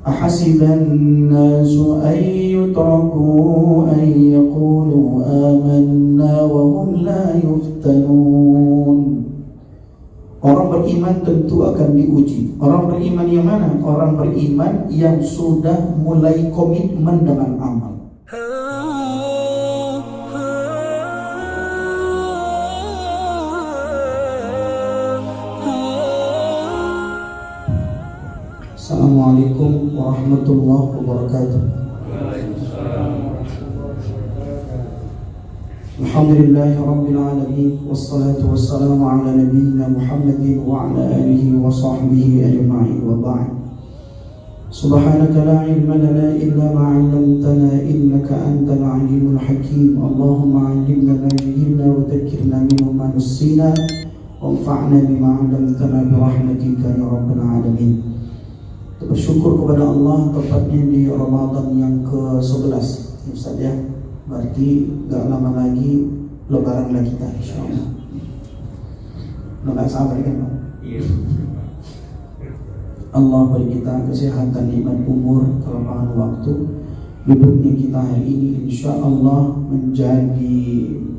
Ahasiban nasu an yutraku an yaqulu amanna wa hum la yuftanun. Orang beriman tentu akan diuji. Orang beriman yang mana? Orang beriman yang sudah mulai komitmen dengan amal. Assalamualaikum warahmatullahi wabarakatuh. Alhamdulillahi rabbil alamin, wassalatu wassalamu ala nabiyyina Muhammadin wa ala alihi wa sahbihi ajma'in, wa ba'd. Subhanaka la ilma lana illa ma 'allamtana innaka antal alimul hakim. Allahumma 'allimna ma jahilna wa dhakkirna minhu ma nassina wanfa'na bima 'allamtana bi rahmatika ya rabbal alamin. Bersyukur kepada Allah tepatnya di Ramadan yang ke-11 Ustaz ya. Berarti gak lama lagi lebaran lagi kita insyaallah. Udah gak sabar kan Pak? Iya. Allah beri kita kesehatan, nikmat umur, kelapangan waktu. Hidupnya kita hari ini insyaallah menjadi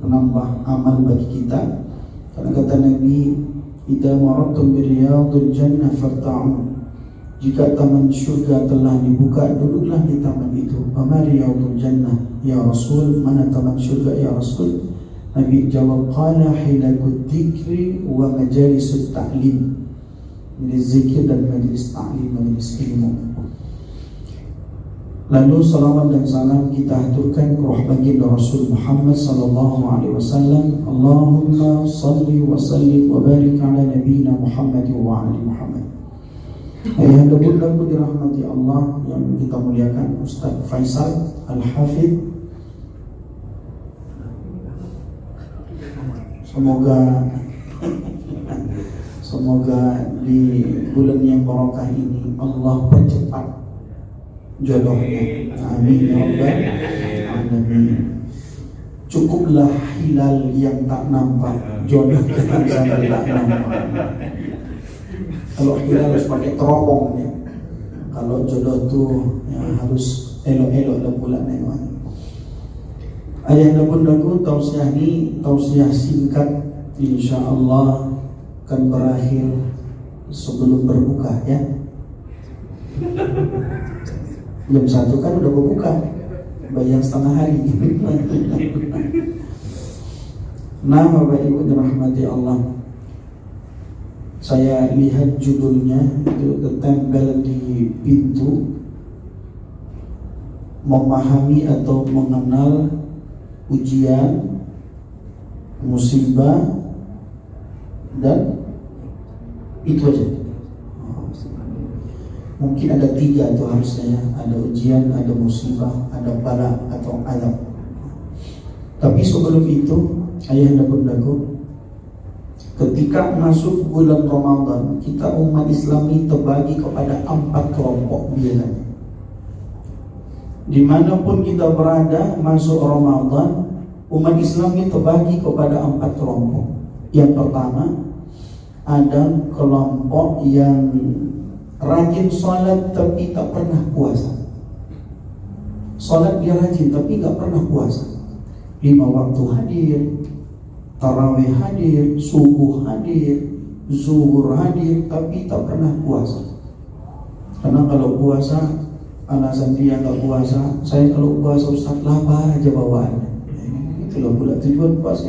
penambah amal bagi kita. Karena kata Nabi, "Idza maradtum bi riyadil jannah farta'u." Jika taman syurga telah dibuka, duduklah di taman itu. Wa riyadul jannah ya Rasul, mana taman syurga ya Rasul? Nabi jawab, qala hilakut dzikri wa majalisut ta'lim. Majlis zikir dan majlis ta'lim, majlis ilmu. Lalu salawat dan salam kita haturkan ke ruh baginda Rasul Muhammad sallallahu alaihi wasallam. Allahumma salli wa sallim wa barik ala nabiyyina Muhammad wa ali Muhammad. Ayah anda bunda dirahmati Allah yang kita muliakan, Ustaz Faisal Al-Hafidh. Semoga di bulan yang barakah ini Allah percepat jodohnya. Amin ya rabbal alamin. Cukuplah hilal yang tak nampak, jodoh jangan sampai tak nampak. Kalau hilal harus pakai teropong ya. Kalau jodoh tuh ya, harus elok-elok dan pula nengok. Ayah dan bundaku, tausiah ini tausiah singkat, insyaallah akan berakhir sebelum berbuka ya. Jam 1 kan udah berbuka, bayang setengah hari. Nah Bapak Ibu dirahmati Allah, saya lihat judulnya itu tertempel di pintu, memahami atau mengenal ujian, musibah, dan itu aja. Mungkin ada 3 itu harusnya, ada ujian, ada musibah, ada bala atau azab. Tapi sebelum itu, ayah dan bundaku, ketika masuk bulan Ramadan, kita umat Islam ini terbagi kepada 4 kelompok biasanya. Dimanapun kita berada masuk Ramadan, umat Islam ini terbagi kepada 4 kelompok. Yang pertama, ada kelompok yang rajin sholat tapi tak pernah puasa. Sholat dia rajin tapi tak pernah puasa. 5 waktu hadir, tarawih hadir, subuh hadir, zuhur hadir, tapi tak pernah puasa. Karena kalau puasa, alasan dia tak puasa, saya kalau puasa Ustaz lapar aja bawaannya. Itulah pula tujuan puasa.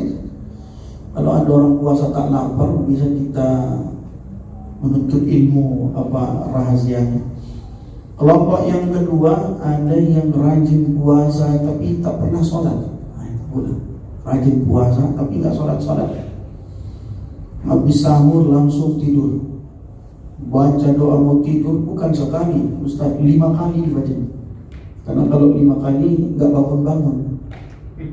Kalau ada orang puasa tak lapar, bisa kita menuntut ilmu apa rahasianya. Kelompok yang kedua, ada yang rajin puasa tapi tak pernah sholat. Rajin puasa tapi nggak sholat. Habis sahur langsung tidur, baca doa mau tidur bukan sekali Ustaz, 5 kali dibaca. Karena kalau 5 kali nggak bangun,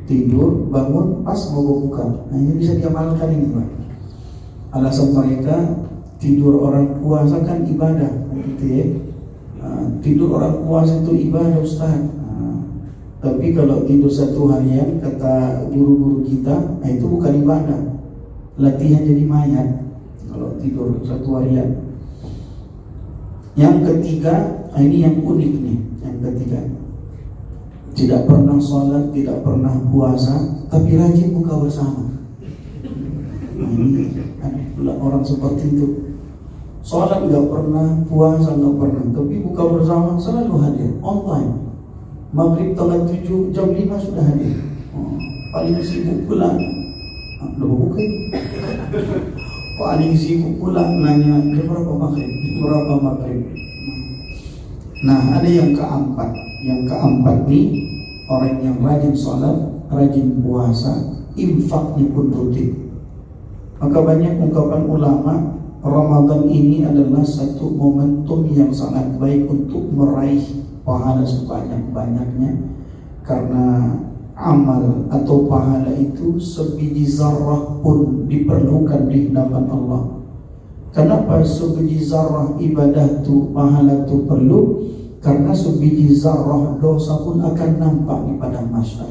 tidur bangun pas mau berbuka. Nah ini bisa diamalkan ini Pak. Alasan mereka tidur orang puasa kan ibadah gitu ya. Tidur orang puasa itu ibadah Ustaz. Tapi kalau tidur 1 harian, kata guru-guru kita, itu bukan ibadah, latihan jadi mayat. Kalau tidur 1 harian, Yang ketiga, ini yang unik nih. Yang ketiga, tidak pernah sholat, tidak pernah puasa, tapi rajin buka bersama. Nah, ini ada pula orang seperti itu. Sholat nggak pernah, puasa nggak pernah, tapi buka bersama selalu hadir, on time. Maghrib tengah 7, jam 5 sudah hadir. Paling sibuk pula, udah buka ini. Paling sibuk pula nanya, berapa maghrib? Berapa maghrib? Nah, ada yang keempat. Yang keempat nih, orang yang rajin sholat, rajin puasa, infaknya pun rutin. Maka banyak ungkapan ulama, Ramadan ini adalah satu momentum yang sangat baik untuk meraih pahala sebanyak-banyaknya, karena amal atau pahala itu sebiji zarrah pun diperlukan di hadapan Allah. Kenapa sebiji zarrah ibadah tu, pahala tu perlu? Karena sebiji zarrah dosa pun akan nampak di padang mahsyar.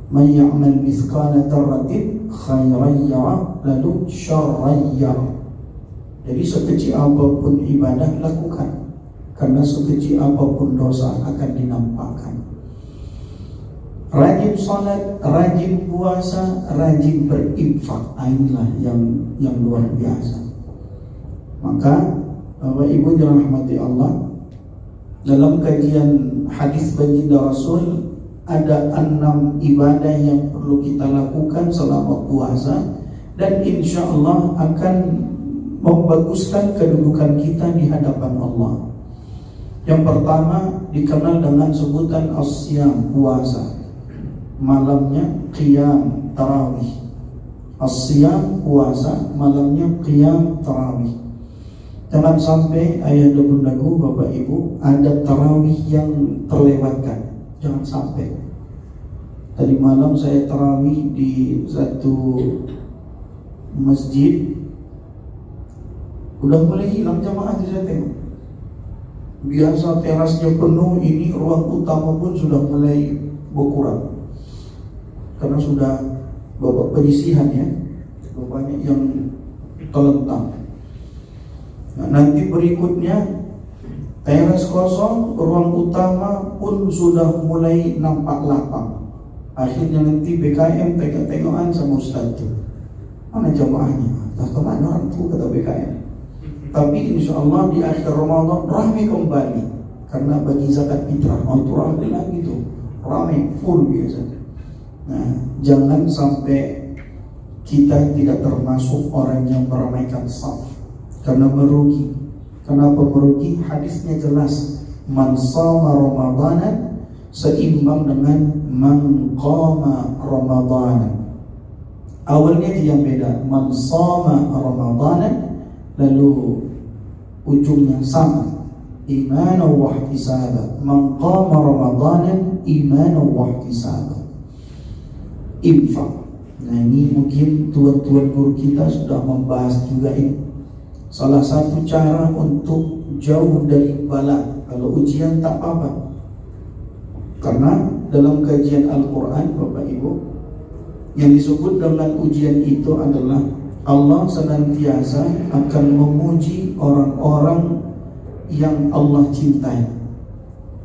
Man ya'mal mithqala dzarratin khairan yarah, lalu syarran yarah. Jadi sekecil apapun ibadah lakukan, karena sekecil apapun dosa akan dinampakkan. Rajin salat, rajin puasa, rajin berinfak, inilah yang luar biasa. Maka Bapak Ibu dirahmati Allah, dalam kajian hadis baginda Rasul ada 6 ibadah yang perlu kita lakukan selama puasa, dan insya Allah akan membaguskan kedudukan kita di hadapan Allah. Yang pertama dikenal dengan sebutan as-siyam, puasa. Malamnya qiyam tarawih. As-siyam, puasa, malamnya qiyam tarawih. Jangan sampai ayah dan bundaku, Bapak Ibu, ada tarawih yang terlewatkan. Jangan sampai. Tadi malam saya tarawih di satu masjid, udah mulai hilang jamaah, saya tengok. Biasa terasnya penuh, ini ruang utama pun sudah mulai berkurang, karena sudah babak penyisihan ya, banyak yang terlentang. Nah, nanti berikutnya teras kosong, ruang utama pun sudah mulai nampak lapang. Akhirnya nanti BKM tengok-tengokan sama Ustaz itu, mana jamaahnya? Tak kemana orang itu, kata BKM. Tapi insya Allah di akhir Ramadan ramai kembali, karena bagi zakat fitrah, itu ramai lagi tuh, ramai full biasa. Nah, jangan sampai kita tidak termasuk orang yang meramaikan saf, karena merugi. Kenapa merugi? Hadisnya jelas, man shama Ramadanan seimbang dengan man qama Ramadanan. Awalnya dia beda, man shama Ramadanan, lalu ujungnya sama, imanan wa ihtisaban. Man qama Ramadanan imanan wa ihtisaban. Infak. Nah, ini mungkin tuan-tuan guru kita sudah membahas juga ini. Salah satu cara untuk jauh dari bala, kalau ujian tak apa-apa. Karena dalam kajian Al-Quran, Bapak Ibu, yang disebut dengan ujian itu adalah Allah senantiasa akan memuji orang-orang yang Allah cintai.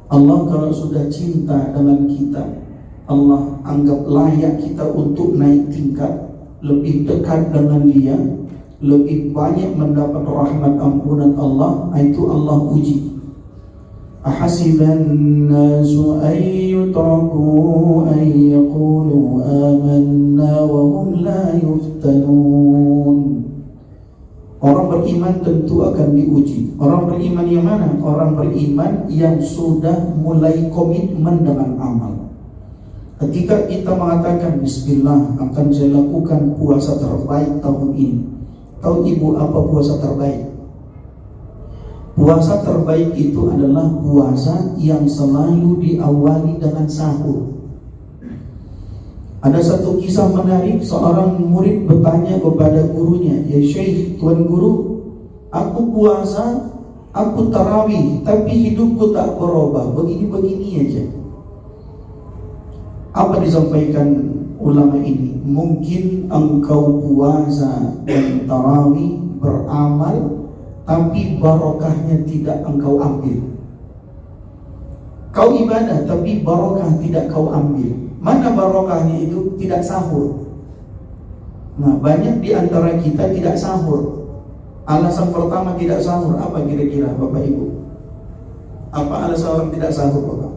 Allah kalau sudah cinta dengan kita, Allah anggap layak kita untuk naik tingkat, lebih dekat dengan Dia, lebih banyak mendapat rahmat ampunan Allah. Itu Allah uji. Ahasiban nasu an yutraku an yaqulu amanna wa hum la yuftanun. Orang beriman tentu akan diuji. Orang beriman yang mana? Orang beriman yang sudah mulai komitmen dengan amal. Ketika kita mengatakan bismillah, akan saya lakukan puasa terbaik tahun ini. Tahu ibu apa puasa terbaik? Puasa terbaik itu adalah puasa yang selalu diawali dengan sahur. Ada satu kisah menarik, seorang murid bertanya kepada gurunya, ya Syekh, Tuan Guru, aku puasa, aku tarawih, tapi hidupku tak berubah, begini-begini aja. Apa disampaikan ulama ini? Mungkin engkau puasa dan tarawih beramal tapi barokahnya tidak engkau ambil. Kau ibadah tapi barokah tidak kau ambil. Mana barokahnya itu? Tidak sahur. Nah, banyak di antara kita tidak sahur. Alasan pertama tidak sahur apa kira-kira Bapak Ibu? Apa alasan orang tidak sahur Bapak?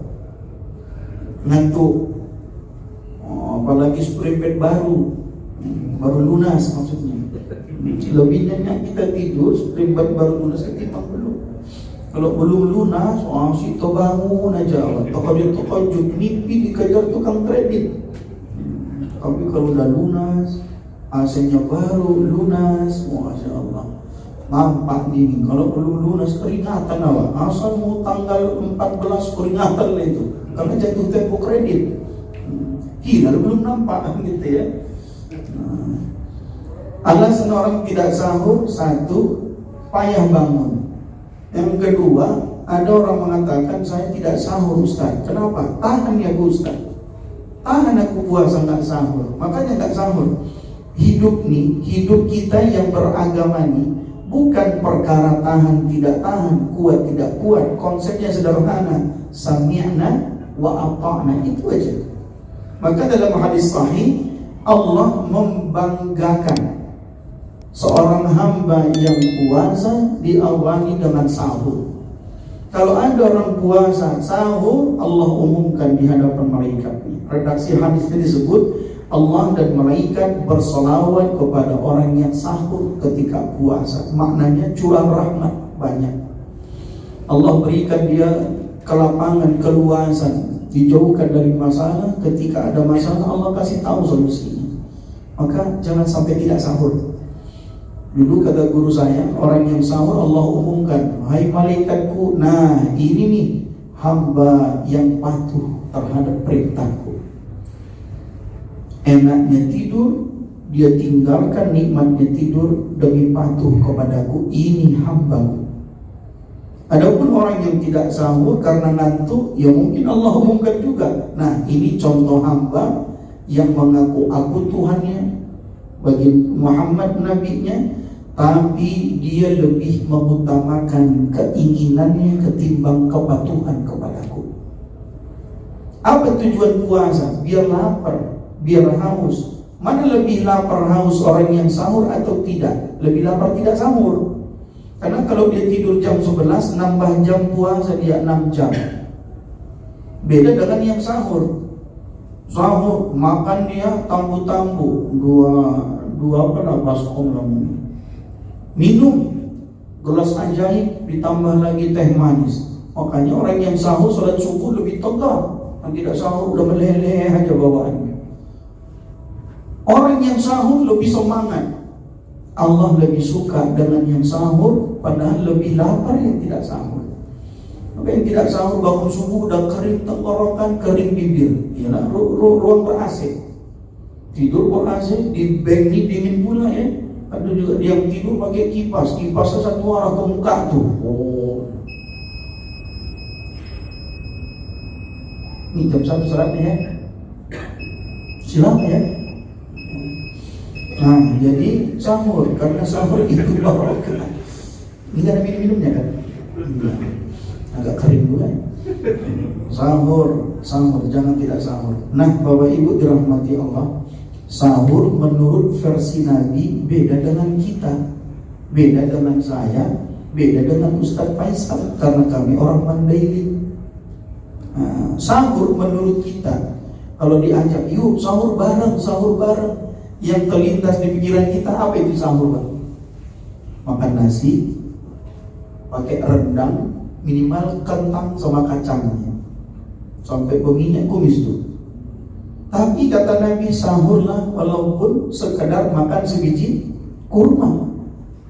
Ngantuk. Apalagi sprepet baru lunas maksudnya. Lebih nyenyak kita tidur, sprepet baru lunas ketimbang belum. Kalau belum lunas, si bangun aja Allah. Takajud mimpi dikejar tukang kredit. Tapi kalau udah lunas, AC-nya baru lunas, Masya Allah. Nampak dingin. Kalau belum lunas keringatan awak. Asal mau tanggal 14 keringatan lah itu. Karena jatuh tempo kredit. Hilal belum nampak gitu ya. Alasan orang tidak sahur, satu, payah bangun. Yang kedua, ada orang mengatakan saya tidak sahur Ustaz. Kenapa? Tahan ya Ustaz. Tahan aku puasa nggak sahur. Makanya nggak sahur. Hidup kita yang beragama nih bukan perkara tahan tidak tahan, kuat tidak kuat. Konsepnya sederhana, sami'na wa ata'na, itu aja. Maka dalam hadis sahih Allah membanggakan seorang hamba yang puasa diawali dengan sahur. Kalau ada orang puasa sahur, Allah umumkan di hadapan malaikat. Redaksi hadis ini disebut Allah dan malaikat bersolawat kepada orang yang sahur ketika puasa. Maknanya curah rahmat banyak. Allah berikan dia kelapangan, keluasan, dijauhkan dari masalah. Ketika ada masalah Allah kasih tahu solusinya. Maka jangan sampai tidak sahur. Dulu kata guru saya, orang yang sahur Allah umumkan, hai malaikatku, nah ini nih hamba yang patuh terhadap perintahku. Enaknya tidur, dia tinggalkan nikmatnya tidur demi patuh kepadaku. Ini hambaku. Adapun orang yang tidak sahur karena ngantuk, ya mungkin Allah umumkan juga. Nah ini contoh hamba yang mengaku aku Tuhannya, bagi Muhammad nabinya, tapi dia lebih mengutamakan keinginannya ketimbang kepatuhan kepadaku. Apa tujuan puasa? Biar lapar, biar haus. Mana lebih lapar haus orang yang sahur atau tidak? Lebih lapar tidak sahur. Karena kalau dia tidur jam 11, nambah jam puasa dia 6 jam. Beda dengan yang sahur. Sahur makan dia tambu-tambu, dua apa baskom namanya. Minum gelas ajaib ditambah lagi teh manis. Makanya orang yang sahur salat subuh lebih tegak. Yang tidak sahur udah meleleh aja bawaannya. Orang yang sahur lebih semangat. Allah lebih suka dengan yang sahur, padahal lebih lapar yang tidak sahur. Maka yang tidak sahur bangun subuh udah kering tenggorokan, kering bibir. Yalah, ruang ber-AC. Tidur ber-AC, di bank ini dingin pula ya. Ada juga dia yang tidur pakai kipas, kipasnya satu arah ke muka tuh. Oh. Ini jam 1 salatnya ya. Silakan ya. Nah, jadi sahur, karena sahur itu barokah. Ini ada minum-minumnya kan? Agak kering juga ya. Sahur, jangan tidak sahur. Nah, Bapak Ibu dirahmati Allah, sahur menurut versi Nabi beda dengan kita, beda dengan saya, beda dengan Ustadz Faisal, karena kami orang Mandailing. Nah, sahur menurut kita, kalau diajak yuk sahur bareng, yang terlintas di pikiran kita apa itu sahur Bang? Makan nasi, pakai rendang, minimal kentang sama kacangnya, sampai berminyak kumis tuh. Tapi kata Nabi, sahurlah walaupun sekedar makan sebiji kurma.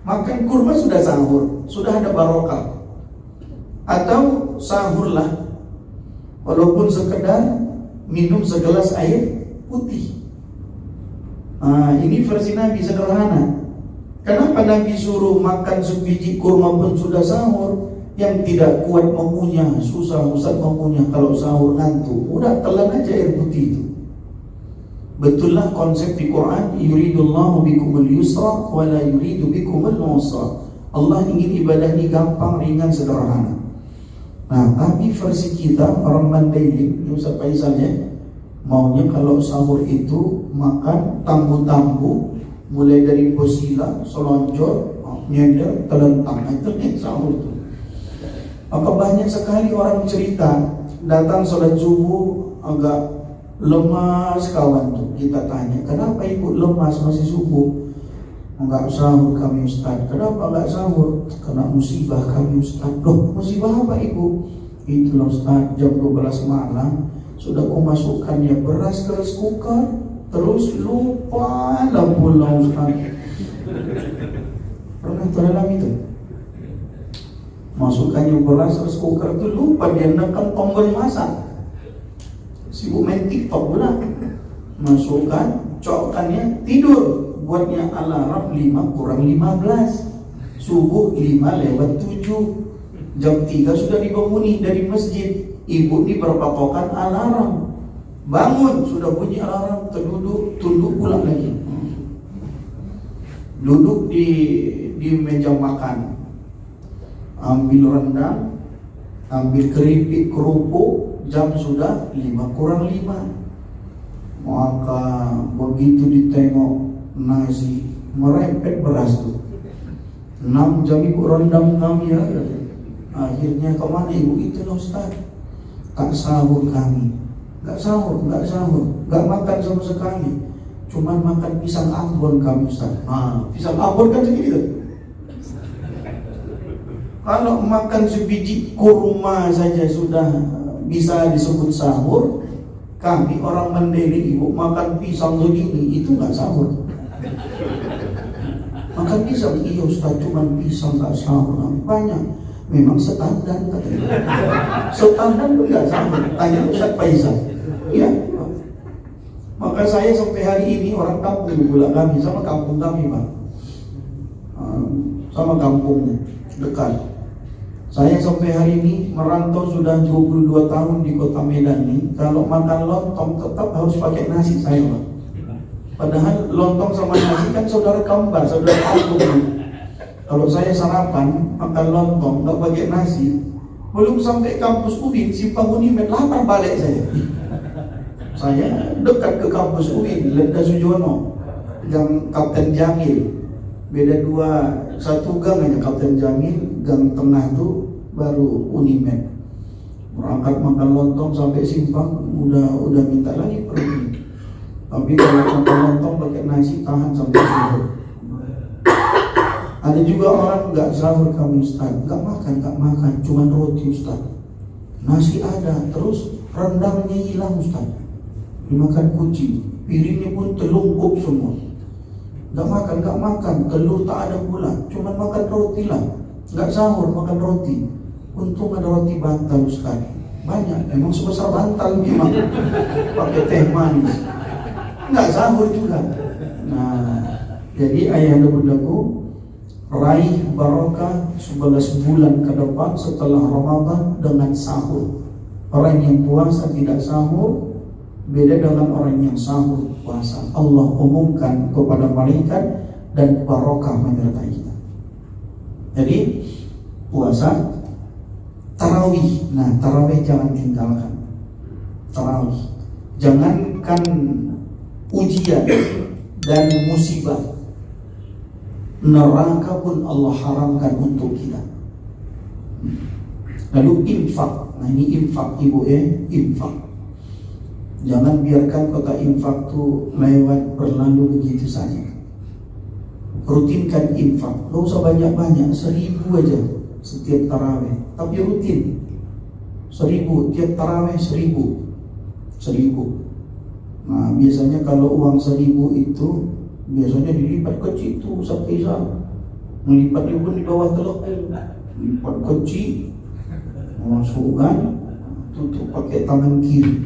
Makan kurma sudah sahur, sudah ada barokah. Atau sahurlah walaupun sekedar minum segelas air putih. Nah, ini versi Nabi sederhana. Kenapa Nabi suruh makan sebiji kurma pun sudah sahur? Yang tidak kuat mengunyah, susah Ustaz mengunyah kalau sahur ngantuk, udah telan aja air putih itu. Betullah konsep di Quran, yuridullahu bikumul yusra wa la yuridu bikumul usra. Allah ingin ibadah ini gampang, ringan, sederhana. Nah, tapi versi kita orang Mandailing, Ustaz Faisal ya, maunya kalau sahur itu makan tambu-tambu, mulai dari bosila, selonjor, nyender, telentang. Itu nih sahur itu. Maka banyak sekali orang cerita datang sholat subuh agak lemas kawan tuh. Kita tanya, kenapa ibu lemas masih subuh? Enggak sahur kami Ustaz. Kenapa enggak sahur? Kena musibah kami Ustaz. Loh, musibah apa ibu? Itulah Ustaz, jam 12 malam sudah aku masukkan ya beras ke rice cooker, terus lupa lah pulang Ustaz. Pernah terdalam itu? Masukkannya beras rice cooker itu lupa dia nekan tombol masak. Sibuk main TikTok pula. Masukkan, cokkannya, tidur. Buatnya alarm 5 kurang 15. Subuh 5 lewat 7. Jam 3 sudah dibanguni dari masjid. Ibu ini berpatokan alarm. Bangun, sudah bunyi alarm, terduduk, tunduk pulang lagi. Duduk di meja makan. Ambil rendang, ambil keripik, kerupuk, jam sudah 5 kurang 5. Maka begitu ditengok nasi, merepet beras tuh. 6 jam ibu rendam kami ya. Akhirnya kemana ibu? Itulah Ustaz, tak sahur kami. Gak sahur, gak makan sama sekali. Cuman makan pisang Ambon kami Ustaz. Nah, pisang Ambon kan segitu. Kalau makan sebiji kurma saja sudah bisa disebut sahur. Kami orang Mandailing ibu makan pisang begini, itu gak sahur. Makan pisang, iya Ustaz, cuman pisang gak sahur. Banyak, memang standar katanya. Standar itu gak sahur. Tanya Ustaz Faisal. Ya. Maka saya sampai hari ini orang kampung pula kami, sama kampung kami Pak. Sama kampungnya, dekat. Saya sampai hari ini merantau sudah 22 tahun di kota Medan nih. Kalau makan lontong tetap harus pakai nasi saya Pak. Padahal lontong sama nasi kan saudara kembar, saudara kandung. Kalau saya sarapan makan lontong nggak pakai nasi, belum sampai kampus UIN, Simpang Unimed, lapar balik saya. Saya dekat ke kampus UIN, Lenda Sujono, gang Kapten Jamil. Beda satu gang aja Kapten Jamil, gang tengah tuh baru Unimed. Berangkat makan lontong sampai Simpang, udah minta lagi pergi. Tapi kalau makan lontong pakai nasi tahan sampai sahur. Ada juga orang nggak sahur kami Ustaz, nggak makan, cuman roti Ustaz. Nasi ada, terus rendangnya hilang Ustaz. Dimakan kucing, piringnya pun telungkup semua. Nggak makan, telur tak ada pula, cuman makan roti lah. Nggak sahur, makan roti. Untung ada roti bantal Ustaz. Banyak, emang sebesar bantal memang. Pakai teh manis. Nggak sahur juga. Nah, jadi ayahanda bundaku, raih barokah 11 bulan ke depan setelah Ramadan dengan sahur. Orang yang puasa tidak sahur beda dengan orang yang sahur puasa. Allah umumkan kepada malaikat dan barokah menyertai kita. Jadi puasa, tarawih. Nah, tarawih jangan tinggalkan. Tarawih. Jangankan ujian dan musibah, neraka pun Allah haramkan untuk kita. Lalu infak. Nah, ini infak ibu infak. Jangan biarkan kota infak itu lewat berlalu begitu saja. Rutinkan infak. Gak usah banyak-banyak, 1.000 aja setiap tarawih. Tapi rutin 1.000 tiap tarawih, 1.000. Nah, biasanya kalau uang 1.000 itu biasanya dilipat kecil itu sampai melipat pun di bawah teluk, lipat kecil, masukkan, tutup pakai tangan kiri.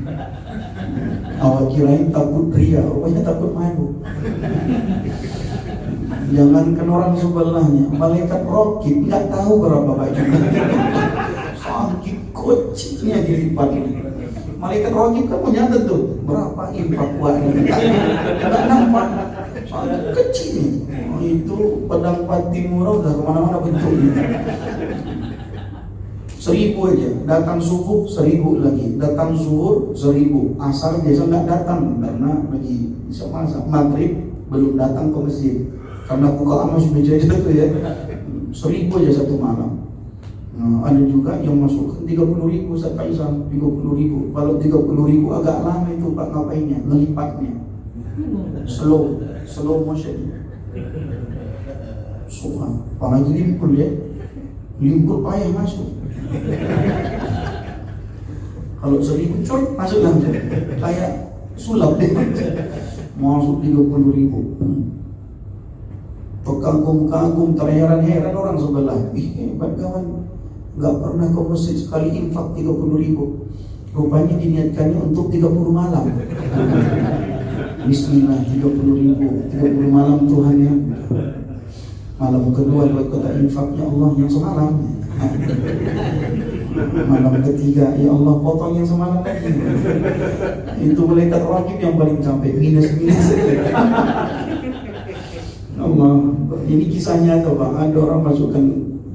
Awak kirain takut ria, rupanya takut malu. Jangankan orang sebelahnya, malaikat rokib nggak tahu berapa baju. Saking kecilnya dilipat. Malaikat rokib kan punya tuh berapa infak ini, nggak nampak. Sangat kecil. Itu pedang pati murah udah kemana-mana bentuknya. 1000 aja, datang subuh 1000 lagi, datang zuhur 1000, asar biasa nggak datang karena lagi bisa masak, maghrib belum datang ke masjid karena buka amas sudah jadi itu ya. 1000 aja satu malam. Nah, ada juga yang masukkan 30.000 Ustaz Faisal, 30.000. Kalau 30.000 agak lama itu Pak ngapainnya, ngelipatnya. Slow motion. Suhan, apalagi limpul ya. Limpul payah masuk. Kalau 1000 cor masuk langsung kayak sulap deh, masuk 30.000. Terkagum-kagum, terheran-heran orang sebelah. Ih, hebat kawan, nggak pernah ke masjid sekali infak 30.000. Rupanya diniatkannya untuk 30 malam. Bismillah, 30.000, 30 malam Tuhan ya. Malam kedua lewat kota infaknya Allah yang semalam. Malam ketiga, ya Allah potong yang semalam lagi. Itu malaikat rakib yang paling capek, minus. Allah, ini kisahnya tuh Bang, ada orang masukkan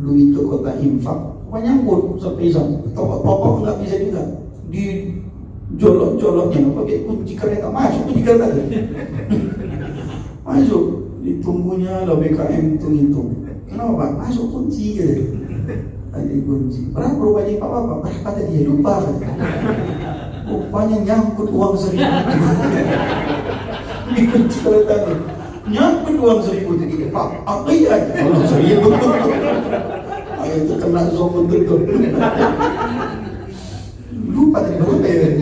duit ke kota infak, nyangkut sampai pokok nggak bisa juga di jolok-joloknya pakai kunci kereta, masuk kunci kereta masuk, ditunggunya lo BKM hitung, kenapa Pak? Masuk kunci gitu. Ada kunci. Berapa rupanya Pak? Berapa tadi? Lupa. Rupanya nyangkut uang 1000. Di kunci kereta nih. Nyangkut uang 1000 tadi. Pak, apa ya? Uang 1000. Ayo itu kena zoom betul. Lupa tadi berapa ya?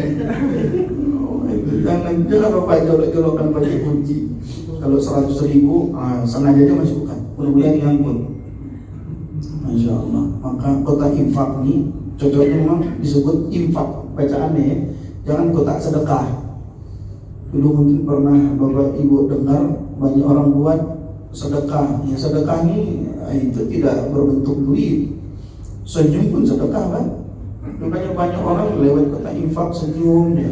Jangan lupa jolok-jolokan pakai kunci. Kalau 100.000 sengaja aja masukkan. Mudah-mudahan nyangkut. Masya Allah. Maka kota infak ini cocoknya memang disebut infak bacaannya ya. Jangan kotak sedekah. Dulu mungkin pernah Bapak Ibu dengar banyak orang buat sedekah. Ya sedekah ini itu tidak berbentuk duit. Senyum pun sedekah kan. Makanya banyak orang lewat kota infak senyum dia.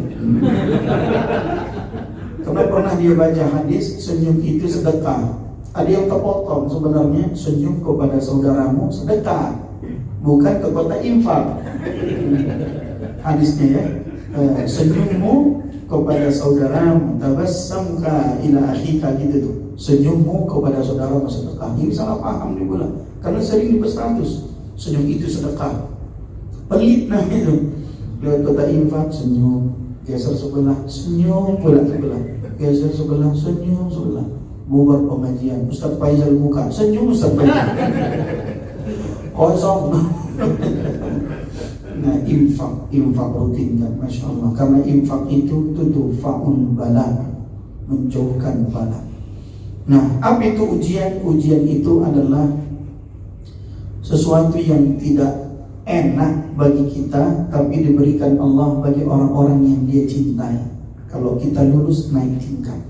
Karena pernah dia baca hadis senyum itu sedekah. Ada yang terpotong, sebenarnya senyum kepada saudaramu sedekah, bukan ke kota infak. Hadisnya ya, senyummu kepada saudaramu, tabassamka ila akhika gitu tuh. Senyummu kepada saudaramu sedekah. Ini salah paham dia pula. Karena sering diberstatus senyum itu sedekah. Pelit nah itu. Lewat kota infak senyum, geser sebelah, senyum pula sebelah, geser sebelah, senyum sebelah. Bubar pengajian, Ustaz Faisal buka, senyum Ustaz Faisal. Kosong. Nah, infak rutin kan, Masya Allah. Karena infak itu tudfa'ul bala, menjauhkan bala. Nah, apa itu ujian? Ujian itu adalah sesuatu yang tidak enak bagi kita, tapi diberikan Allah bagi orang-orang yang Dia cintai. Kalau kita lulus, naik tingkat.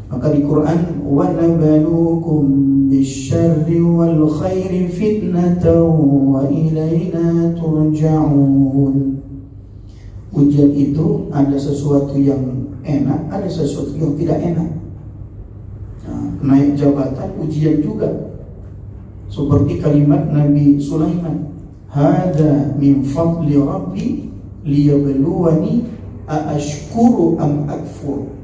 Maka di Quran, وَنَبَلُوكُمْ بِالشَّرِّ وَالْخَيْرِ فِتْنَةً وَإِلَيْنَا تُرْجَعُونَ. Ujian itu ada sesuatu yang enak, ada sesuatu yang tidak enak. Nah, naik jabatan ujian juga. Seperti kalimat Nabi Sulaiman, "Hada min fadli Rabbi liyabluwani aashkuru am akfur."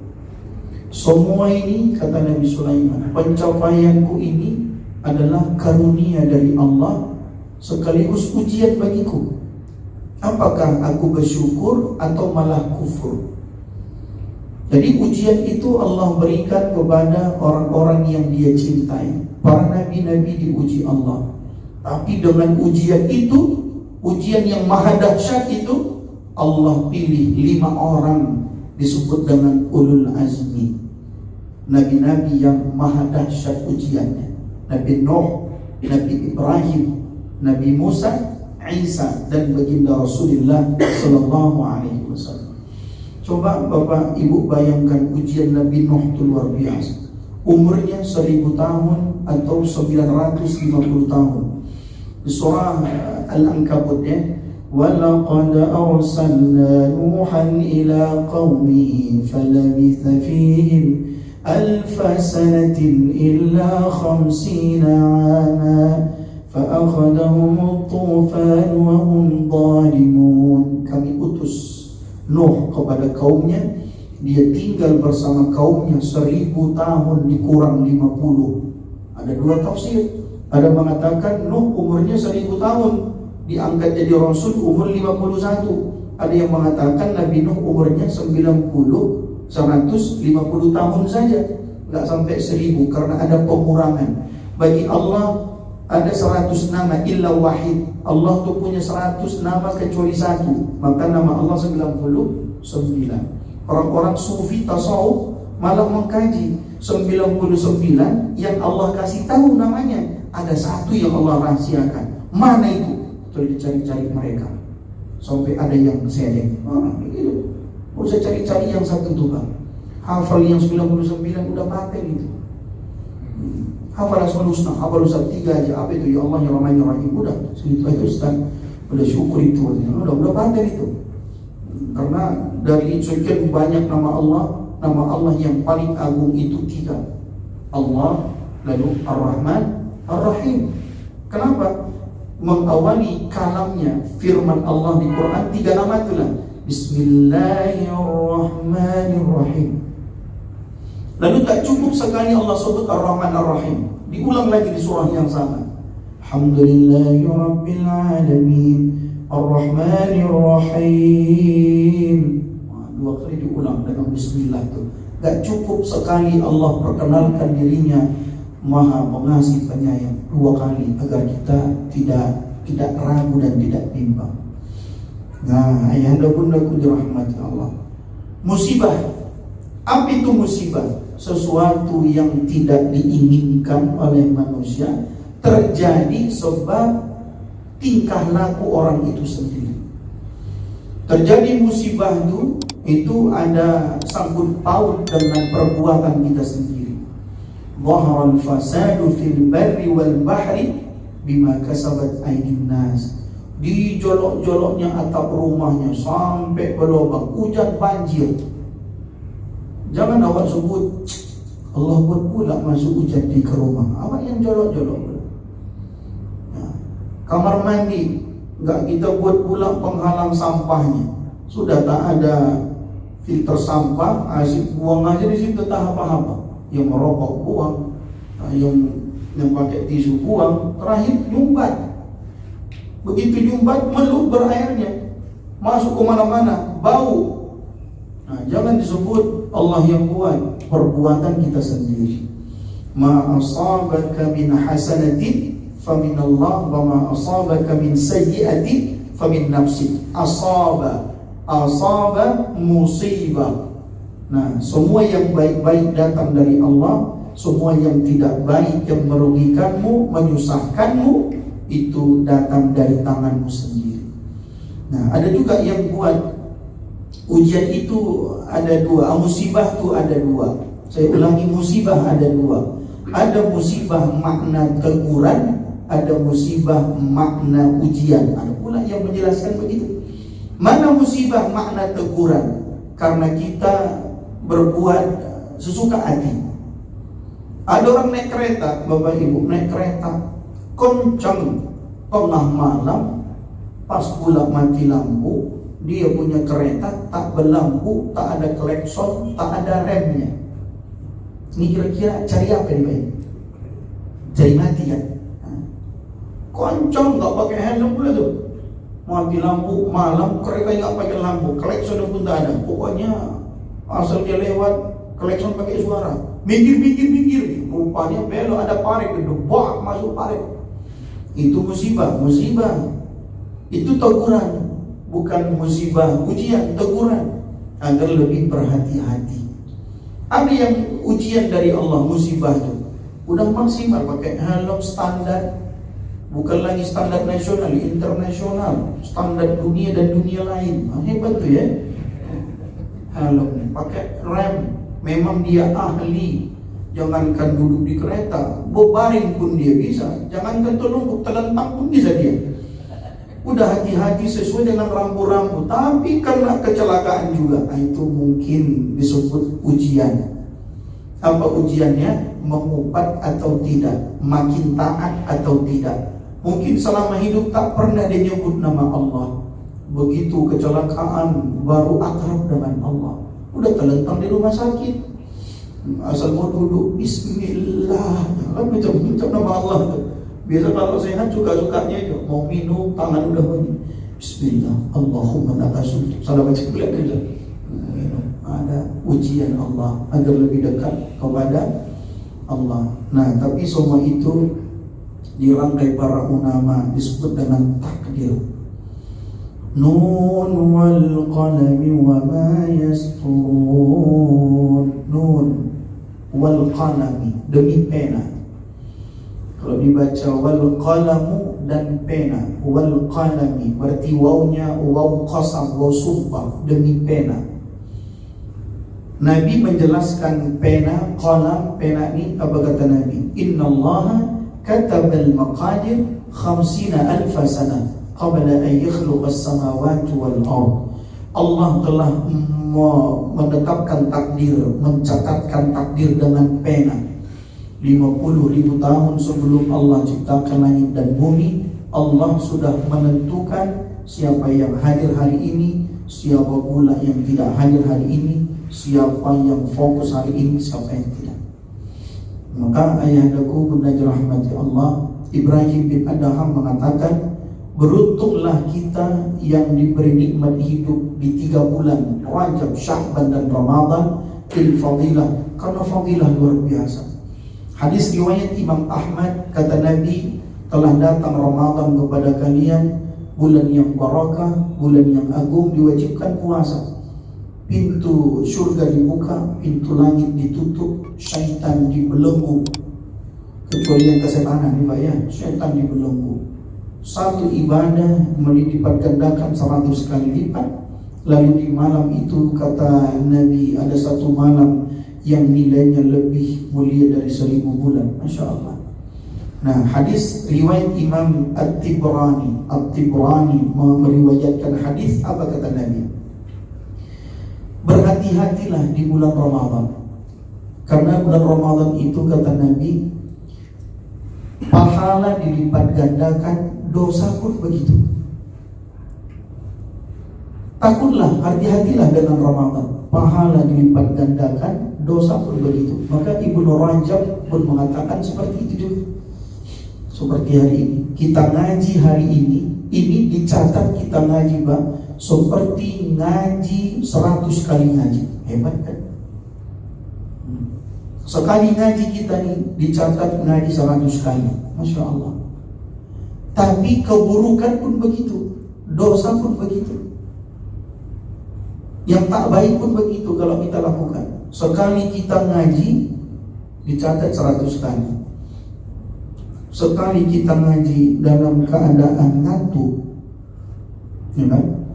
Semua ini, kata Nabi Sulaiman, pencapaianku ini adalah karunia dari Allah sekaligus ujian bagiku. Apakah aku bersyukur atau malah kufur? Jadi ujian itu Allah berikan kepada orang-orang yang Dia cintai. Para nabi-nabi diuji Allah. Tapi dengan ujian itu, ujian yang maha dahsyat itu, Allah pilih 5 orang disebut dengan ulul azmi. Nabi-nabi yang maha dahsyat ujiannya. Nabi Nuh, Nabi Ibrahim, Nabi Musa, Isa, dan baginda Rasulullah sallallahu alaihi wasallam. Coba Bapak Ibu bayangkan ujian Nabi Nuh itu luar biasa. Umurnya 1000 tahun atau 950 tahun. Di surah Al-Ankabut ya, وَلَقَدْ أَرْسَلْنَا نُوحًا إِلَى قَوْمِهِ فَلَبِثَ فِيهِمْ ألف سنة إلا 50 عاما فأخذهم الطوفان وهم ظالمون. Kami utus Nuh kepada kaumnya, dia tinggal bersama kaumnya 1000 tahun dikurang 50. Ada dua tafsir. Ada mengatakan Nuh umurnya 1000 tahun, diangkat jadi rasul umur 51. Ada yang mengatakan Nabi Nuh umurnya 150 tahun saja, nggak sampai 1000, karena ada pengurangan. Bagi Allah ada 100 nama illa wahid. Allah tuh punya 100 nama kecuali satu, maka nama Allah 99. Orang-orang sufi tasawuf malah mengkaji 99 yang Allah kasih tahu namanya, ada satu yang Allah rahasiakan. Mana itu? Terus dicari-cari mereka sampai ada yang sedek. Begitu. Gak usah cari-cari yang satu tuh bang. Hafal yang 99 udah paten itu. Hafal Asmaul Husna, hafal Ustaz 3 aja. Apa itu? Ya Allah, Ya Rahman, Ya Rahim. Udah, segitu aja Ustaz. Udah syukur itu. Udah paten itu. Karena dari sekian banyak nama Allah yang paling agung itu 3. Allah, lalu Ar-Rahman, Ar-Rahim. Kenapa? Mengawali kalamnya firman Allah di Quran 3 nama itulah. Bismillahirrahmanirrahim. Lalu tak cukup sekali Allah sebut Ar-Rahman Ar-Rahim, diulang lagi di surah yang sama. Alhamdulillahi Rabbil Alamin Ar-Rahmanir Rahim. 2 kali diulang dengan Bismillah itu. Gak cukup sekali Allah perkenalkan dirinya Maha Pengasih Penyayang 2 kali agar kita tidak ragu dan tidak bimbang. Nah, ayahanda bundaku dirahmati Allah. Musibah. Apa itu musibah? Sesuatu yang tidak diinginkan oleh manusia terjadi sebab tingkah laku orang itu sendiri. Terjadi musibah itu ada sangkut paut dengan perbuatan kita sendiri. Dhaharal fasadu fil barri wal bahri bima kasabat aydin nas. Di jolok-joloknya atap rumahnya sampai berlubang, hujan banjir. Jangan awak sebut Allah buat pula masuk hujan di ke rumah. Awak yang jolok-jolok. Kamar mandi enggak kita buat pula penghalang sampahnya. Sudah tak ada filter sampah, asyik buang aja di situ, tak apa-apa. Yang merokok buang, yang pakai tisu buang, terakhir nyumbat. Begitu nyumbat meluber airnya, masuk ke mana-mana, bau. Nah, jangan disebut Allah yang buat, perbuatan kita sendiri. Ma asabaka min hasanatin famin Allah, wa ma asabaka min sayyi'atin famin nafsik. Asaba musibah. Nah, semua yang baik-baik datang dari Allah, semua yang tidak baik yang merugikanmu, menyusahkanmu, itu datang dari tanganmu sendiri. Nah, ada juga yang buat ujian itu ada 2, musibah itu ada 2. Saya ulangi, musibah ada 2. Ada musibah makna teguran, ada musibah makna ujian. Ada pula yang menjelaskan begitu. Mana musibah makna teguran? Karena kita berbuat sesuka hati. Ada orang naik kereta, Bapak Ibu, naik kereta kencang tengah malam, pas pula mati lampu. Dia punya kereta tak berlampu, tak ada klekson, tak ada remnya. Ini kira-kira cari apa nih Pak? Cari mati kan? Kencang gak pakai helm pula tuh. Mati lampu malam, kereta gak pakai lampu, klekson pun tak ada. Pokoknya asal dia lewat, klekson pakai suara. Minggir. Rupanya belok ada parit, debak masuk parit. Itu musibah. Itu teguran. Bukan musibah, ujian, teguran, agar lebih berhati-hati. Ada yang ujian dari Allah, musibah itu udah maksimal, pakai helm standar, bukan lagi standar nasional, internasional, standar dunia dan dunia lain. Hebat tuh ya. Helm, pakai rem, memang dia ahli. Jangankan duduk di kereta, berbaring pun dia bisa. Jangankan telungkup, telentang pun bisa dia. Udah hati-hati sesuai dengan rambu-rambu, tapi karena kecelakaan juga, itu mungkin disebut ujian. Apa ujiannya? Mengupat atau tidak, makin taat atau tidak. Mungkin selama hidup tak pernah dia nyebut nama Allah. Begitu kecelakaan baru akrab dengan Allah. Udah terlentang di rumah sakit, asal mau duduk Bismillah, kan ucap nama Allah tuh. Biasa kalau sehat suka-sukanya itu mau minum tangan udah bunyi Bismillah, Allahumma lakasuntuk. Salah baca pula aja. Ada ujian Allah agar lebih dekat kepada Allah. Nah, tapi semua itu dirangkai para ulama disebut dengan takdir. Nun wal qalami wa ma yasturun. Nun wal qalami, demi pena. Kalau dibaca wal qalamu dan pena, wal qalami berarti wawnya waw qasam, waw sumpah, demi pena. Nabi menjelaskan pena, qalam, pena ini apa kata Nabi? Innallaha katabal maqadir 50,000 sana qabla an yakhluqa as-samawati wal ard. Allah telah menetapkan takdir, mencatatkan takdir dengan pena 50,000 tahun sebelum Allah ciptakan langit dan bumi. Allah sudah menentukan siapa yang hadir hari ini, siapa pula yang tidak hadir hari ini, siapa yang fokus hari ini, siapa yang tidak. Maka ayahdaku bunda dirahmati Allah, Ibrahim bin Adham mengatakan, beruntunglah kita yang diberi nikmat hidup di 3 bulan Rajab, Sya'ban dan Ramadan bil fadilah, karena fadilah luar biasa. Hadis riwayat Imam Ahmad, kata Nabi, telah datang Ramadan kepada kalian, bulan yang barakah, bulan yang agung, diwajibkan puasa. Pintu surga dibuka, pintu langit ditutup, syaitan dibelenggu. Kecuali yang kesetanan nih Pak ya, syaitan dibelenggu. Satu ibadah melipat gandakan 100 kali lipat. Lalu di malam itu kata Nabi ada satu malam yang nilainya lebih mulia dari 1000 bulan. Masya Allah. Nah, hadis riwayat Imam At-Tibrani meriwayatkan hadis, apa kata Nabi? Berhati-hatilah di bulan Ramadan, karena bulan Ramadan itu kata Nabi, pahala dilipat gandakan, dosa pun begitu. Takutlah, hati-hatilah dengan Ramadan, pahala dilipat gandakan, dosa pun begitu. Maka Ibnu Rajab pun mengatakan seperti itu juga. Seperti hari ini, kita ngaji hari ini dicatat kita ngaji Pak, seperti ngaji 100 kali ngaji. Hebat kan? Sekali ngaji kita nih dicatat ngaji 100 kali. Masya Allah. Tapi keburukan pun begitu, dosa pun begitu, yang tak baik pun begitu kalau kita lakukan. Sekali kita ngaji dicatat 100 kali. Sekali kita ngaji dalam keadaan ngantuk, ya kan?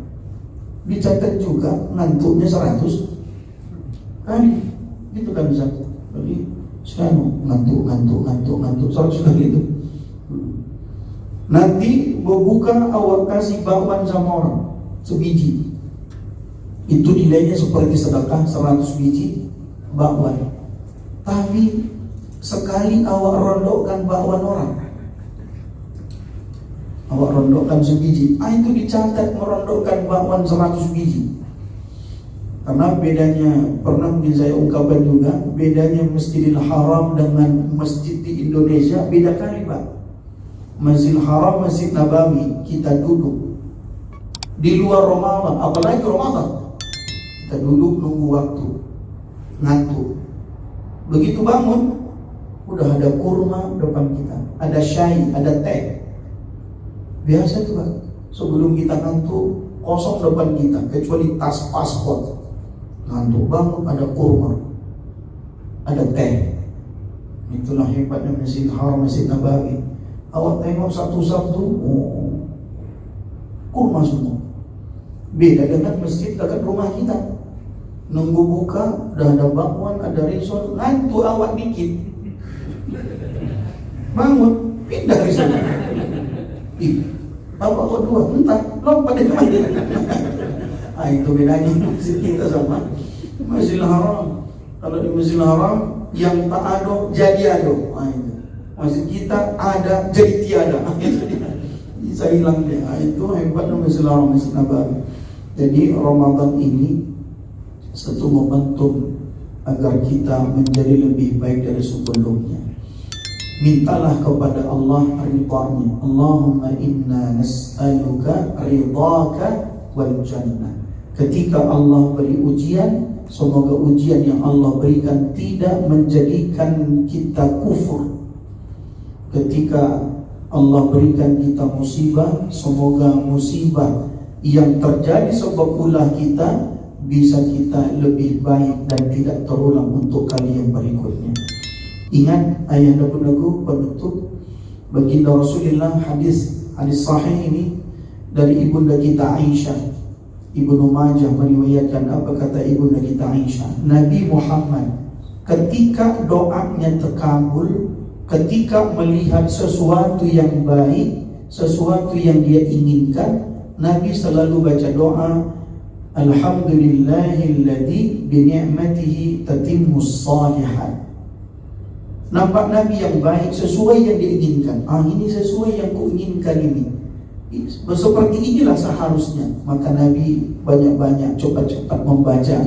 Dicatat juga ngantuknya 100 kali. Gitu kan bisa. Jadi sekarang ngantuk 100 kali itu. Nanti berbuka awak kasih bakwan sama orang sebiji, itu nilainya seperti sedekah 100 biji bakwan. Tapi sekali awak rondokkan bakwan orang, awak rondokkan sebiji, itu dicatat merondokkan bakwan 100 biji. Karena bedanya, pernah mungkin saya ungkapkan juga, bedanya Masjidil Haram dengan masjid di Indonesia beda kali Pak. Masjidil Haram, Masjid Nabawi, kita duduk di luar Ramadan, apalagi Ramadan, kita duduk nunggu waktu, ngantuk. Begitu bangun, udah ada kurma depan kita, ada syai, ada teh. Biasa tuh Pak, sebelum kita ngantuk, kosong depan kita, kecuali tas paspor. Ngantuk bangun, ada kurma, ada teh. Itulah hebatnya Masjid Haram, Masjid Nabawi. Awak tengok satu-satu, kurma semua. Beda dengan masjid dekat rumah kita. Nunggu buka, udah ada bakwan, ada risol, ngantuk awak dikit, bangun, pindah di sana. Awak kedua, entah, lompat di mana. Itu bedanya masjid kita sama Masjidil Haram. Kalau di Masjidil Haram yang tak ada jadi ada. Maksud kita ada jadi tiada. Bisa hilang dia. Itu hebatnya Islam Nabawi. Jadi Ramadan ini satu momentum agar kita menjadi lebih baik dari sebelumnya. Mintalah kepada Allah ridha-Nya. Allahumma inna nas'aluka ridhaka wal jannah. Ketika Allah beri ujian, semoga ujian yang Allah berikan tidak menjadikan kita kufur. Ketika Allah berikan kita musibah, semoga musibah yang terjadi sebab ulah kita bisa kita lebih baik dan tidak terulang untuk kali yang berikutnya. Ingat ayat lagu-lagu penutup baginda Rasulullah, hadis sahih ini dari ibunda kita Aisyah. Ibnu Majah meriwayatkan, apa kata ibunda kita Aisyah, Nabi Muhammad ketika doanya terkabul, ketika melihat sesuatu yang baik, sesuatu yang dia inginkan, Nabi selalu baca doa, Alhamdulillahilladzi bini'matihi tatimmus shalihat. Nampak Nabi yang baik, sesuai yang diinginkan. Ini sesuai yang kuinginkan ini. Seperti inilah seharusnya. Maka Nabi banyak-banyak, cepat-cepat membaca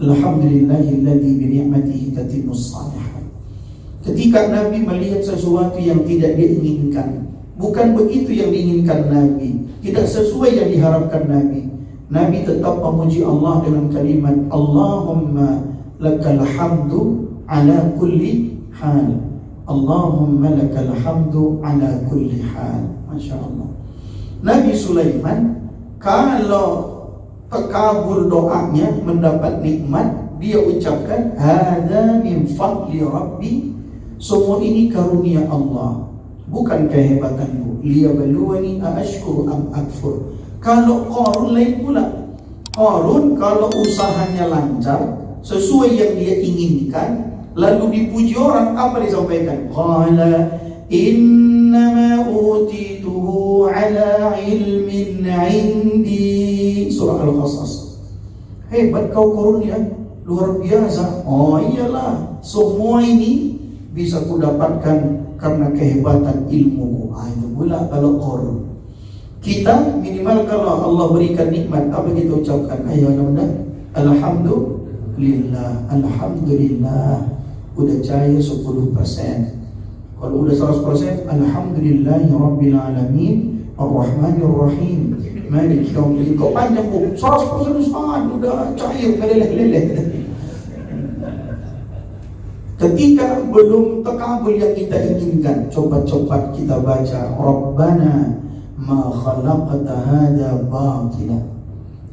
Alhamdulillahilladzi bini'matihi tatimmus shalihat. Ketika Nabi melihat sesuatu yang tidak diinginkan, bukan begitu yang diinginkan Nabi, tidak sesuai yang diharapkan Nabi, Nabi tetap memuji Allah dengan kalimat Allahumma lakal hamdu ala kulli hal. Allahumma lakal hamdu ala kulli hal. Masya Allah. Nabi Sulaiman kalau terkabul doanya, mendapat nikmat, dia ucapkan hadza min fadli rabbi. Semua ini karunia Allah, bukan kehebatanmu. Liyabluwani aashkuru am akfur. Kalau Qarun lain pula. Qarun kalau usahanya lancar, sesuai yang dia inginkan, lalu dipuji orang, apa disampaikan? Qala innama utituhu ala ilmin indi. Surah Al-Qasas. Hebat kau Qarun ya, luar biasa. Oh iyalah, semua ini bisa kudapatkan karena kehebatan ilmuku. Itu pula kalau Qarun. Kita minimal kalau Allah berikan nikmat, apa kita ucapkan? Ayo anda, Alhamdulillah, Alhamdulillah. Udah cahaya 10%. Kalau udah 100%, Alhamdulillahi Rabbil Alamin Ar-Rahmanir Rahim Malik Yaumiddin. Kau panjang bu, 100% Ustaz, udah cair, meleleh-leleh. Ketika belum terkabul yang kita inginkan, coba-coba kita baca Rabbana ma khalaqta hadza batila.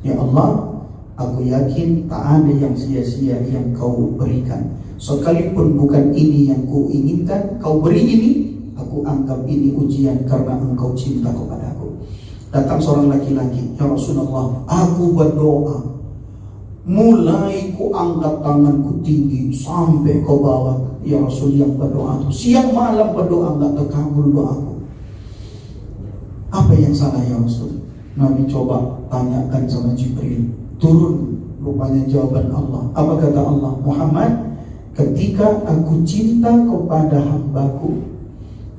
Ya Allah, aku yakin tak ada yang sia-sia yang kau berikan. Sekalipun bukan ini yang ku inginkan, kau beri ini, aku anggap ini ujian karena engkau cinta kepadaku. Datang seorang laki-laki, ya Rasulullah, aku berdoa, mulai ku angkat tanganku tinggi sampai ke bawah. Ya Rasul, yang berdoa itu siang malam berdoa, enggak terkabul doaku. Apa yang salah ya Rasul? Nabi coba tanyakan sama Jibril. Turun rupanya jawaban Allah. Apa kata Allah? Muhammad, ketika aku cinta kepada hambaku,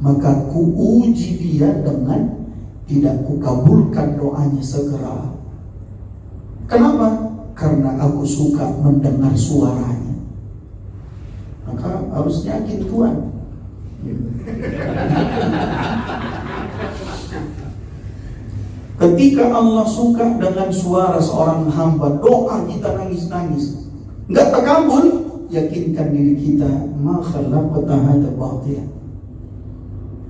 maka ku uji dia dengan tidak ku kabulkan doanya segera. Kenapa? Karena aku suka mendengar suaranya. Maka harus yakin Tuhan. Ketika Allah suka dengan suara seorang hamba, doa kita nangis-nangis, enggak terkabul, yakinkan diri kita, ma khalaqta hadza batila.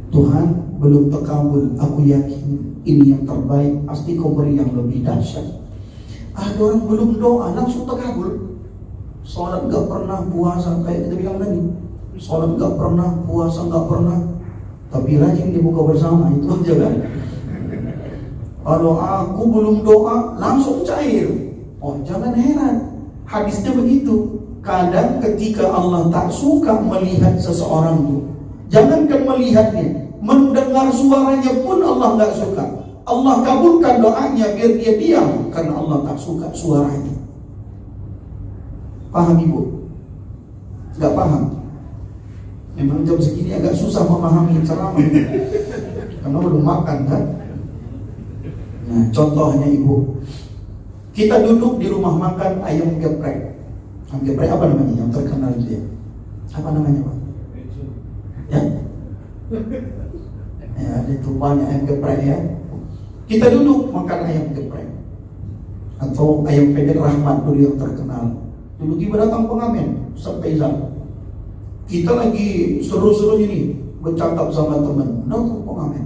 Tuhan, belum terkabul, aku yakin ini yang terbaik, pasti kau beri yang lebih dahsyat. Ada orang belum doa langsung terkabul. Salat enggak pernah, puasa kayak kita bilang tadi. Salat enggak pernah, puasa enggak pernah, tapi rajin dibuka bersama, itu aja kan. Kalau aku belum doa langsung cair. Oh, jangan heran. Hadisnya begitu. Kadang ketika Allah tak suka melihat seseorang itu, jangankan melihatnya, mendengar suaranya pun Allah nggak suka. Allah kabulkan doanya biar dia diam karena Allah tak suka suaranya. Paham ibu? Nggak paham? Memang jam segini agak susah memahami ceramah karena belum makan kan. Nah, contohnya ibu, kita duduk di rumah makan ayam geprek. Ayam geprek apa namanya yang terkenal itu ya? Apa namanya Pak? Ya? Ya, ada itu banyak ayam geprek ya. Kita duduk makan ayam geprek atau ayam pedet Rahmat dulu yang terkenal. Tiba-tiba datang pengamen, Ustaz Faizal. Kita lagi seru-serunya nih bercakap sama teman. Datang pengamen,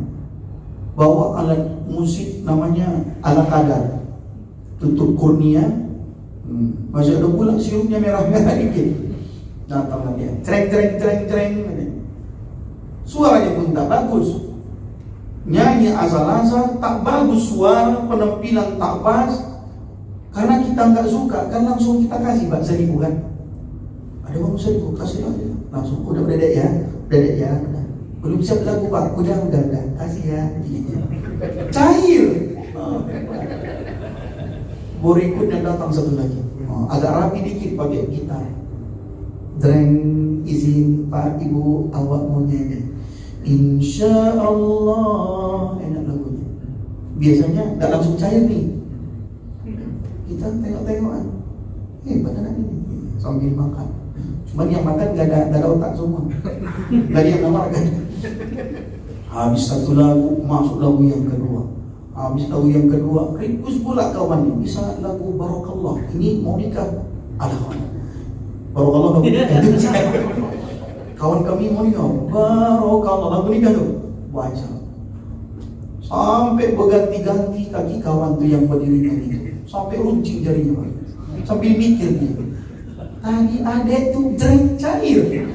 bawa alat musik namanya ala kadar, tutup kurnia, masih ada pula sirupnya merah-merah dikit. Datang dia, cereng. Suaranya pun tak bagus, nyanyi asal-asal, tak bagus suara, penampilan tak pas. Karena kita nggak suka, kan langsung kita kasih Pak 1.000 kan. Ada bang 1.000, kasih aja. Langsung, udah ya. Belum siap lagu Pak, udah, kasih ya. Cair. Berikutnya datang satu lagi, agak rapi dikit pakai gitar. Dreng, izin Pak Ibu awak mau nyanyi. Insya Allah, enak lagunya. Biasanya nggak langsung cair nih. Kita tengok-tengokan, hebat anak ini sambil makan. Cuman yang makan gak ada otak semua, gak ada yang makan. Habis satu lagu, masuk lagu yang kedua. Habis lagu yang kedua, request pula kawan ni, bisa lagu Barakallah. Ini mau nikah, ada kawan Barakallah lagu nikah. Kawan kami mau nikah, Barakallah lagu nikah tu, baca sampai berganti-ganti kaki kawan tu yang berdiri tadi, sampai runcing jarinya Pak. Sambil mikir dia, tadi adek tu dreng cair.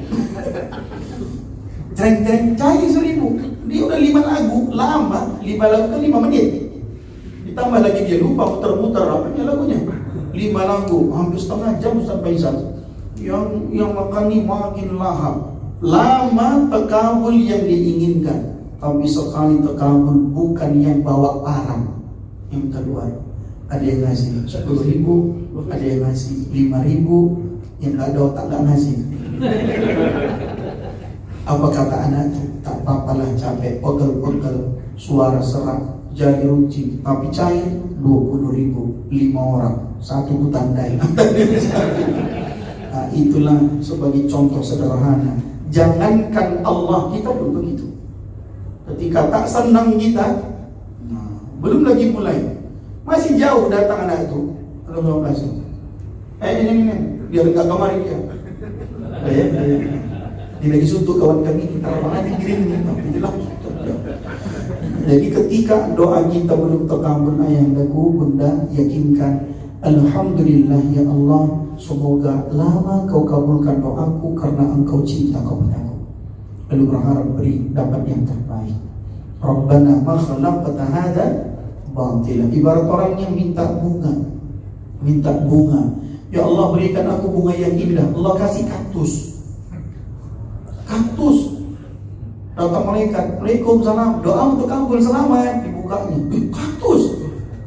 Dreng cair 1.000. Dia udah 5 lagu, lama 5 lagu kan 5 menit. Ditambah lagi dia lupa muter-muter apanya lagunya. 5 lagu, hampir setengah jam Ustaz Faizal. Yang makan ni makin lahap. Lama tekabul yang diinginkan, tapi sekali tekabul bukan yang bawa parang. Yang kedua, ada yang ngasih 10.000, ada yang ngasih 5.000, yang gak ada otak gak ngasih. Apa kata anak itu? Tak apa-apalah, capek, pegel-pegel, suara serak, jari runcing, tapi cair 20.000, 5 orang, satu ku tandai. Nah, itulah sebagai contoh sederhana. Jangankan Allah, kita pun begitu. Ketika tak senang kita, belum lagi mulai, masih jauh datang anak itu. Terima kasih. Ini, biar enggak kemari dia. Dia lagi suntuk kawan kami, kita orang dikirim nih. Jadi ketika doa kita belum terkabul, ayahku, bunda, yakinkan, Alhamdulillah ya Allah, semoga lama kau kabulkan doaku karena engkau cinta kepadaku. Lalu berharap beri dapat yang terbaik. Rabbana ma khalaqta hadza batila. Ibarat orang yang minta bunga. Ya Allah, berikan aku bunga yang indah. Allah kasih kaktus. Datang malaikat, Waalaikumsalam, doa untuk kabul, selamat, dibukanya. Kaktus.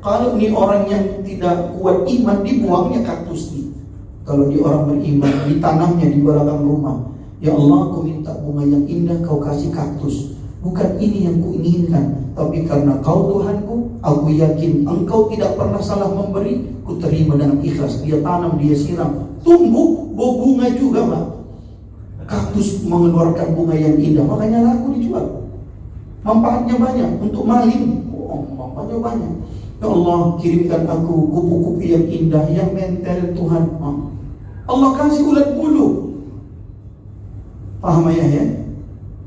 Kalau ini orang yang tidak kuat iman, dibuangnya kaktus nih. Kalau dia orang beriman, ditanamnya di belakang rumah. Ya Allah, aku minta bunga yang indah, kau kasih kaktus. Bukan ini yang kuinginkan, tapi karena kau Tuhanku, aku yakin engkau tidak pernah salah memberi, ku terima dengan ikhlas. Dia tanam, dia siram, tumbuh, berbunga juga Pak. Kaktus mengeluarkan bunga yang indah, makanya laku dijual. Manfaatnya banyak, untuk maling, manfaatnya banyak. Ya Allah, kirimkan aku kupu-kupu yang indah, yang mentel Tuhan. Allah kasih ulat bulu. Paham ayah ya?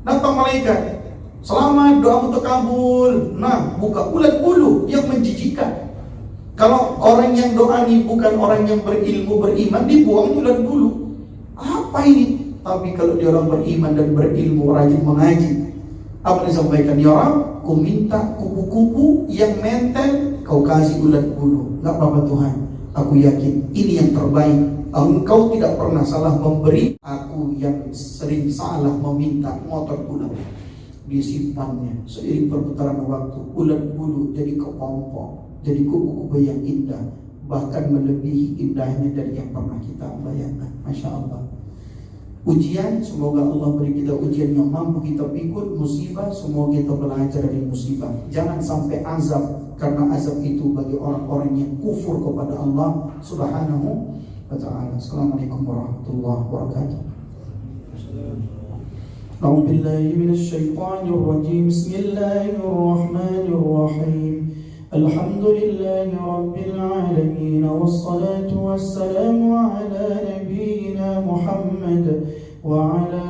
Datang malaikat, selamat, doamu terkabul. Nah, buka ulat bulu yang menjijikan. Kalau orang yang doa ini bukan orang yang berilmu, beriman, dibuang ulat bulu. Apa ini? Tapi kalau dia orang beriman dan berilmu, rajin mengaji, apa disampaikan? Ya Rabb, ku minta kupu-kupu yang mentel, kau kasih ulat bulu. Gak apa-apa Tuhan, aku yakin ini yang terbaik. Engkau tidak pernah salah memberi. Aku yang sering salah meminta, ngotot pula. Disimpannya seiring perputaran waktu, ulat bulu jadi kepompong, jadi kupu-kupu yang indah, bahkan melebihi indahnya dari yang pernah kita bayangkan. Masya Allah. Ujian, semoga Allah beri kita ujian yang mampu kita pikul. Musibah, semoga kita belajar dari musibah. Jangan sampai azab, karena azab itu bagi orang-orang yang kufur kepada Allah Subhanahu wa ta'ala. Assalamualaikum warahmatullahi wabarakatuh. أعوذ بالله من الشيطان الرجيم. بسم الله الرحمن الرحيم. الحمد لله رب العالمين، والصلاة والسلام على نبينا محمد وعلى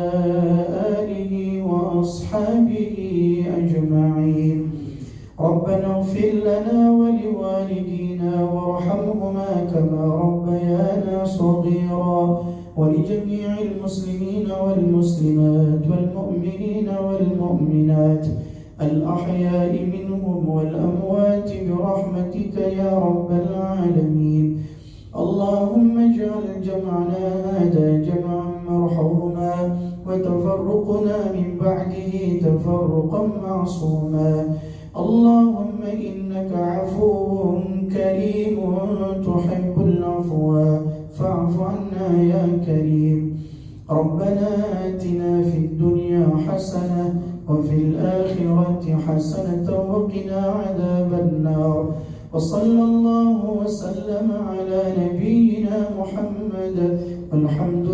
آله وأصحابه أجمعين. ربنا اغفر لنا ولوالدينا وارحمهما كما ربيانا صغيرا، ولجميع المسلمين والمسلمات والمؤمنين والمؤمنات الأحياء منهم والأموات برحمتك يا رب العالمين. اللهم اجعل جمعنا هذا جمعا مرحوما، وتفرقنا من بعده تفرقا معصوما. اللهم إنك عفو كريم تحب العفو فاعف عنا يا كريم. ربنا آتنا في الدنيا حسنة وفي الآخرة حسنة وقنا عذاب النار. وصلى الله وسلم على نبينا محمد والحمد